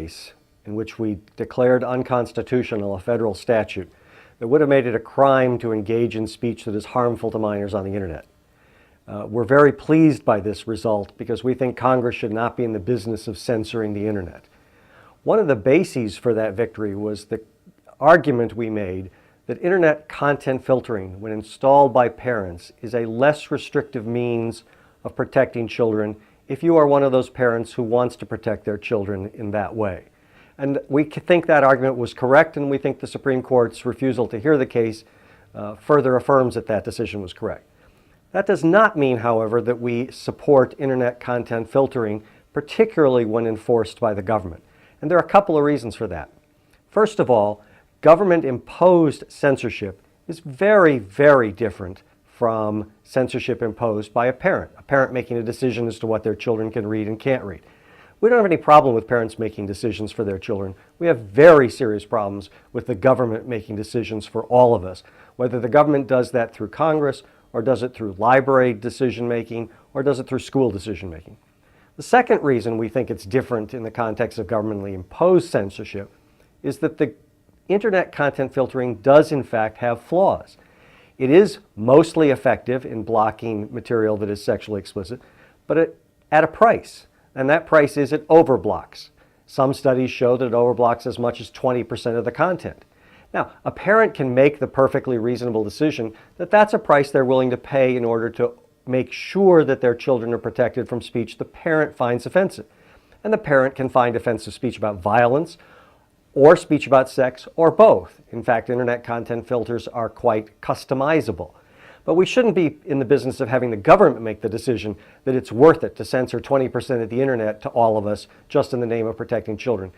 case in which we declared unconstitutional a federal statute that would have made it a crime to engage in speech that is harmful to minors on the internet. We're very pleased by this result because we think Congress should not be in the business of censoring the internet. One of the bases for that victory was the argument we made that internet content filtering, when installed by parents, is a less restrictive means of protecting children if you are one of those parents who wants to protect their children in that way. And we think that argument was correct, and we think the Supreme Court's refusal to hear the case further affirms that that decision was correct. That does not mean, however, that we support internet content filtering, particularly when enforced by the government. And there are a couple of reasons for that. First of all, government-imposed censorship is very, very different from censorship imposed by a parent making a decision as to what their children can read and can't read. We don't have any problem with parents making decisions for their children. We have very serious problems with the government making decisions for all of us, whether the government does that through Congress or does it through library decision-making or does it through school decision-making. The second reason we think it's different in the context of governmentally imposed censorship is that the internet content filtering does in fact have flaws. It is mostly effective in blocking material that is sexually explicit, but at a price, and that price is it overblocks. Some studies show that it overblocks as much as 20% of the content. Now, a parent can make the perfectly reasonable decision that that's a price they're willing to pay in order to make sure that their children are protected from speech the parent finds offensive. And the parent can find offensive speech about violence or speech about sex, or both. In fact, internet content filters are quite customizable. But we shouldn't be in the business of having the government make the decision that it's worth it to censor 20% of the internet to all of us just in the name of protecting children.